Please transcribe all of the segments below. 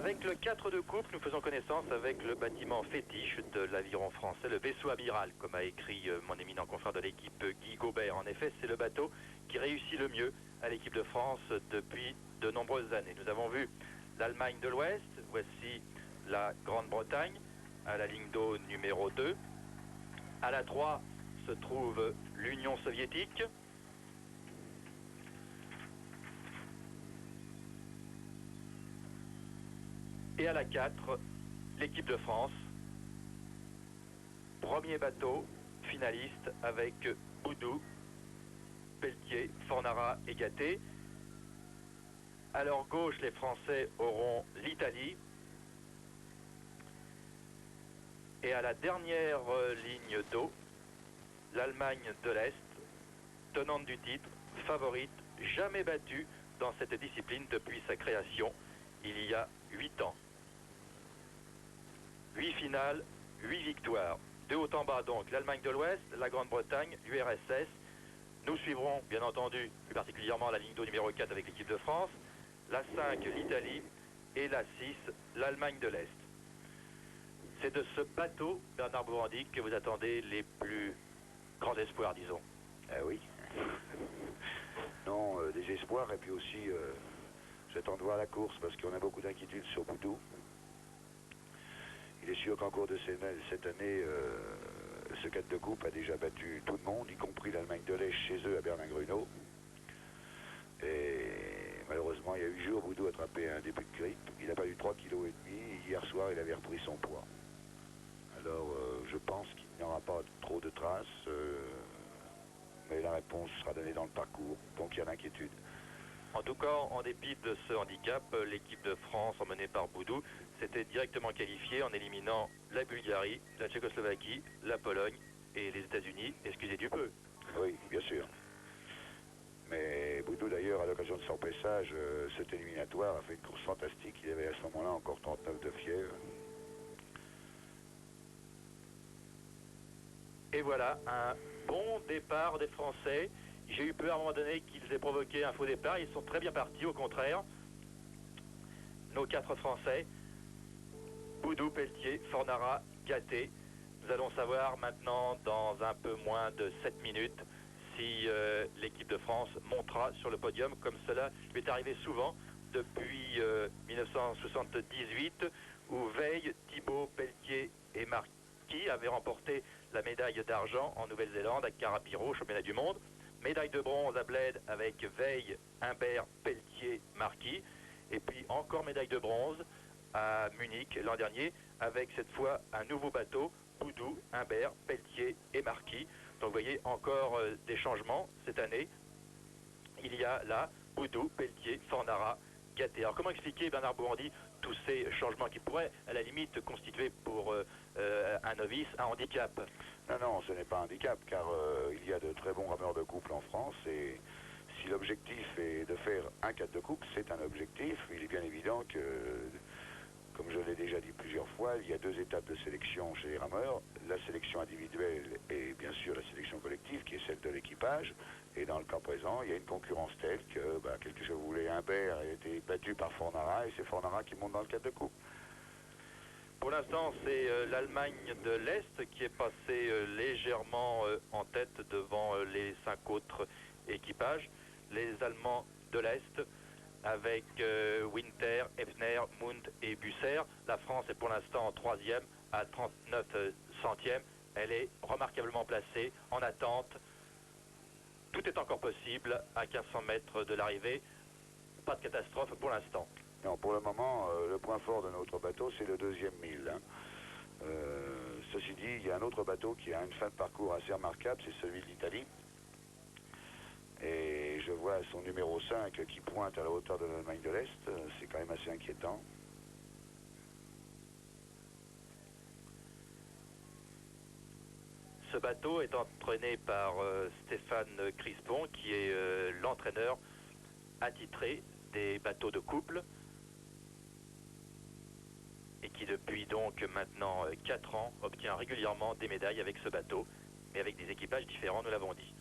Avec le 4 de coupe, nous faisons connaissance avec le bâtiment fétiche de l'aviron français, le vaisseau amiral, comme a écrit mon éminent confrère de l'équipe Guy Gaubert. En effet, c'est le bateau qui réussit le mieux à l'équipe de France depuis de nombreuses années. Nous avons vu l'Allemagne de l'Ouest, voici la Grande-Bretagne, à la ligne d'eau numéro 2. À la 3 se trouve l'Union soviétique. Et à la 4, l'équipe de France. Premier bateau finaliste avec Boudou, Pelletier, Fornara et Gatté. À leur gauche, les Français auront l'Italie. Et à la dernière ligne d'eau, l'Allemagne de l'Est, tenante du titre, favorite, jamais battue dans cette discipline depuis sa création il y a 8 ans. 8 finales, 8 victoires. De haut en bas donc l'Allemagne de l'Ouest, la Grande-Bretagne, l'URSS. Nous suivrons bien entendu plus particulièrement la ligne d'eau numéro 4 avec l'équipe de France, la 5 l'Italie et la 6 l'Allemagne de l'Est. C'est de ce bateau, Bernard Bourandic, que vous attendez les plus grands espoirs, disons. Ah oui. Non, des espoirs et puis aussi j'attends de voir la course parce qu'on a beaucoup d'inquiétudes sur Boudou. Il est sûr qu'en cours de cette année, ce 4 de coupe a déjà battu tout le monde, y compris l'Allemagne de l'Est chez eux à Berlin-Grunau. Et malheureusement, il y a 8 jours, Boudou a attrapé un début de grippe. Il a perdu 3,5 kg. Hier soir, il avait repris son poids. Alors, je pense qu'il n'y aura pas trop de traces, mais la réponse sera donnée dans le parcours. Donc, il y a l'inquiétude. En tout cas, en dépit de ce handicap, l'équipe de France, emmenée par Boudou, s'était directement qualifiée en éliminant la Bulgarie, la Tchécoslovaquie, la Pologne et les États-Unis, excusez du peu. Oui, bien sûr. Mais Boudou, d'ailleurs, à l'occasion de son passage, cet éliminatoire a fait une course fantastique. Il avait à ce moment-là encore 39 de fièvre. Et voilà, un bon départ des Français. J'ai eu peur à un moment donné qu'ils aient provoqué un faux départ. Ils sont très bien partis, au contraire. Nos 4 Français, Boudou, Pelletier, Fornara, Gatté. Nous allons savoir maintenant, dans un peu moins de 7 minutes, si l'équipe de France montera sur le podium, comme cela lui est arrivé souvent depuis 1978, où Veil, Thibaut, Pelletier et Marquis avaient remporté la médaille d'argent en Nouvelle-Zélande à Carapiro, championnat du monde. Médaille de bronze à Bled avec Veil, Humbert, Pelletier, Marquis. Et puis encore médaille de bronze à Munich l'an dernier avec cette fois un nouveau bateau, Boudou, Humbert, Pelletier et Marquis. Donc vous voyez encore des changements cette année. Il y a là Boudou, Pelletier, Fornara, Gatté. Alors comment expliquer, Bernard Bourandic, tous ces changements qui pourraient à la limite constituer pour un novice un handicap? Non, non, ce n'est pas un handicap, car il y a de très bons rameurs de couple en France, et si l'objectif est de faire un 4 de couple, c'est un objectif. Il est bien évident que, comme je l'ai déjà dit plusieurs fois, il y a 2 étapes de sélection chez les rameurs, la sélection individuelle et bien sûr la sélection collective, qui est celle de l'équipage. Et dans le cas présent, il y a une concurrence telle que, quelque chose vous voulez, Humbert a été battu par Fornara, et c'est Fornara qui monte dans le 4 de couple. Pour l'instant, c'est l'Allemagne de l'Est qui est passée légèrement en tête devant les 5 autres équipages. Les Allemands de l'Est avec Winter, Effner, Mund et Busser. La France est pour l'instant en 3e à 39 centièmes. Elle est remarquablement placée en attente. Tout est encore possible à 1500 mètres de l'arrivée. Pas de catastrophe pour l'instant. Non, pour le moment, le point fort de notre bateau, c'est le 2e mille. Ceci dit, il y a un autre bateau qui a une fin de parcours assez remarquable, c'est celui de l'Italie. Et je vois son numéro 5 qui pointe à la hauteur de l'Allemagne de l'Est. C'est quand même assez inquiétant. Ce bateau est entraîné par Stéphane Crispon, qui est l'entraîneur attitré des bateaux de couple, et qui depuis donc maintenant 4 ans obtient régulièrement des médailles avec ce bateau, mais avec des équipages différents, nous l'avons dit.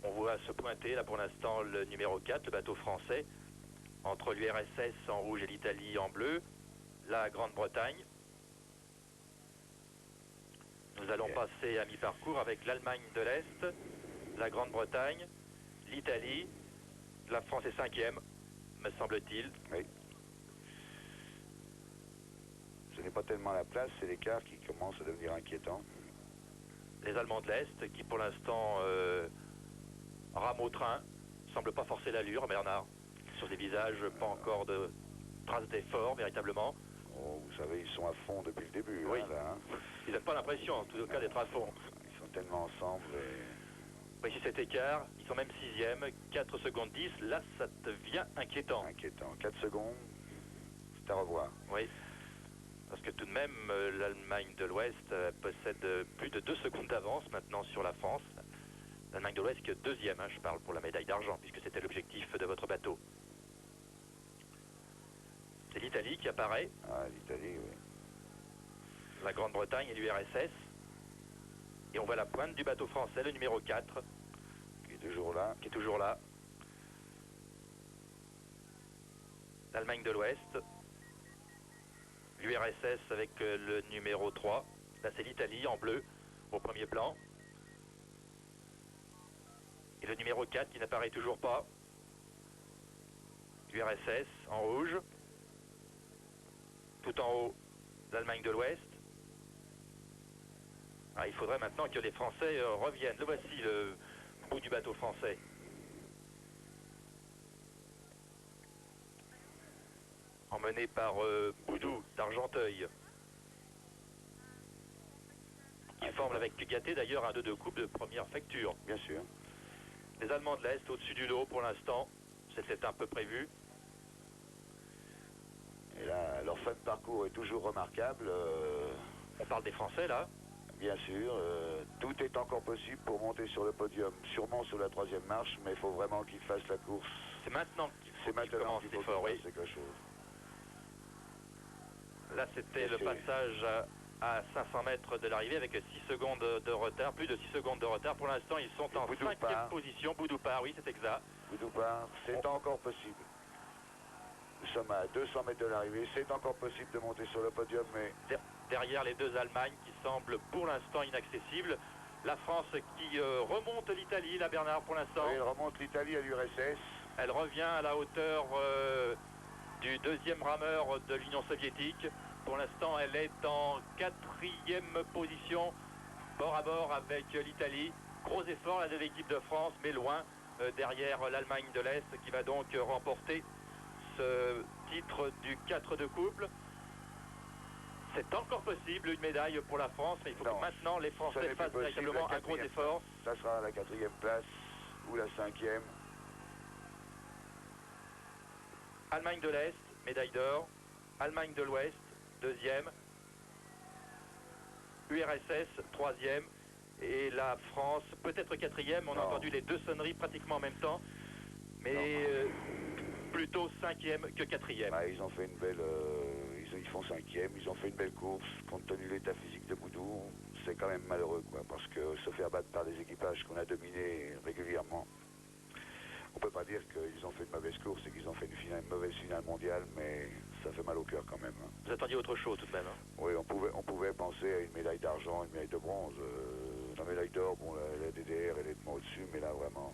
On voit se pointer là pour l'instant le numéro 4, le bateau français, entre l'URSS en rouge et l'Italie en bleu, la Grande-Bretagne. Nous allons passer à mi-parcours avec l'Allemagne de l'Est, la Grande-Bretagne, l'Italie, la France est 5e, me semble-t-il. Oui. Ce n'est pas tellement la place, c'est l'écart qui commence à devenir inquiétant. Les Allemands de l'Est qui pour l'instant rament au train, ne semblent pas forcer l'allure, Bernard. Sur des visages, pas encore de traces d'effort véritablement. Oh, vous savez, ils sont à fond depuis le début. Oui. Hein, là, hein. Ils donnent pas l'impression, en tout cas, d'être à fond. Ils sont tellement ensemble. Oui, si cet écart, ils sont même 6e, 4 secondes 10, là ça devient inquiétant. Inquiétant. 4 secondes, c'est à revoir. Oui, parce que tout de même, l'Allemagne de l'Ouest possède plus de 2 secondes d'avance maintenant sur la France. L'Allemagne de l'Ouest qui est 2e, hein, je parle pour la médaille d'argent, puisque c'était l'objectif de votre bateau. C'est l'Italie qui apparaît. Ah, l'Italie, oui. La Grande-Bretagne et l'URSS. Et on voit la pointe du bateau français, le numéro 4. Qui est toujours là. Qui est toujours là. L'Allemagne de l'Ouest. L'URSS avec le numéro 3. Là c'est l'Italie en bleu au premier plan. Et le numéro 4 qui n'apparaît toujours pas. L'URSS en rouge. Tout en haut, l'Allemagne de l'Ouest. Ah, il faudrait maintenant que les Français reviennent. Le voici, le bout du bateau français. Emmené par Boudou d'Argenteuil. Qui forme avec Gaté d'ailleurs un 2-2 coupe de première facture. Bien sûr. Les Allemands de l'Est au-dessus du lot pour l'instant. C'était un peu prévu. Et là, leur fin de parcours est toujours remarquable. On parle des Français là. Bien sûr, tout est encore possible pour monter sur le podium, sûrement sur la 3e marche, mais il faut vraiment qu'ils fassent la course. C'est maintenant qu'il commence l'effort, oui. quelque chose. Là, c'était le passage à 500 mètres de l'arrivée avec 6 secondes de retard, plus de 6 secondes de retard. Pour l'instant, ils sont en 5e position. Boudou part, oui, c'est exact. Boudou part, c'est encore possible. Nous sommes à 200 mètres de l'arrivée, c'est encore possible de monter sur le podium, mais... Derrière les deux Allemagnes qui semblent pour l'instant inaccessibles. La France qui remonte l'Italie, la Bernard, pour l'instant. Oui, elle remonte l'Italie à l'URSS. Elle revient à la hauteur du 2e rameur de l'Union soviétique. Pour l'instant, elle est en 4e position, bord à bord avec l'Italie. Gros effort là, de l'équipe de France, mais loin derrière l'Allemagne de l'Est qui va donc remporter ce titre du 4 de couple. C'est encore possible une médaille pour la France, mais il faut que maintenant les Français fassent véritablement un gros effort. Ça sera la 4e place ou la 5e. Allemagne de l'Est, médaille d'or. Allemagne de l'Ouest, 2e. URSS, 3e. Et la France, peut-être 4e. On a entendu les deux sonneries pratiquement en même temps. Mais plutôt 5e que 4e. Ah, ils ont fait une belle... ils font 5e, ils ont fait une belle course, compte tenu de l'état physique de Boudou. C'est quand même malheureux, quoi, parce que se faire battre par des équipages qu'on a dominés régulièrement. On peut pas dire qu'ils ont fait une mauvaise course et qu'ils ont fait une mauvaise finale mondiale, mais ça fait mal au cœur quand même. Hein. Vous attendiez autre chose tout de même, hein? Oui, on pouvait penser à une médaille d'argent, une médaille de bronze. La médaille d'or, bon, la DDR, elle est de moi au-dessus, mais là, vraiment...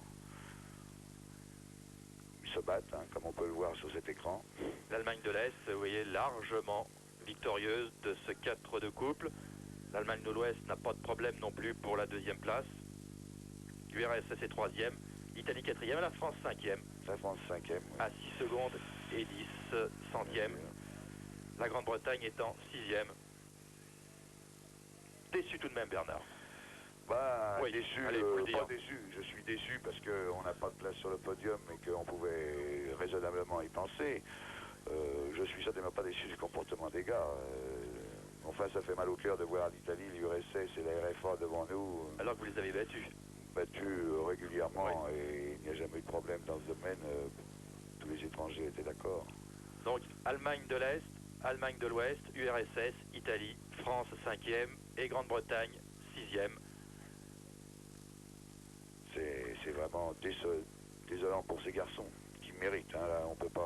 Ils se battent, hein, comme on peut le voir sur cet écran. L'Allemagne de l'Est, vous voyez, largement victorieuse de ce 4 de couple. L'Allemagne de l'Ouest n'a pas de problème non plus pour la 2e place. L'URSS est 3e. L'Italie 4e, la France 5e. La France 5e. Oui. À 6 secondes et 10 centièmes. La Grande-Bretagne étant 6e. Déçu tout de même, Bernard. Bah, oui, déçu, pas déçu. Je suis déçu parce qu'on n'a pas de place sur le podium et qu'on pouvait raisonnablement y penser. Je suis certainement pas déçu du comportement des gars. Enfin, ça fait mal au cœur de voir l'Italie, l'URSS et la RFA devant nous. Alors que vous les avez battus. Battus régulièrement, oui. Et il n'y a jamais eu de problème dans ce domaine. Tous les étrangers étaient d'accord. Donc, Allemagne de l'Est, Allemagne de l'Ouest, URSS, Italie, France 5e et Grande-Bretagne 6e. C'est vraiment désolant pour ces garçons qui méritent. Hein, là, on peut pas...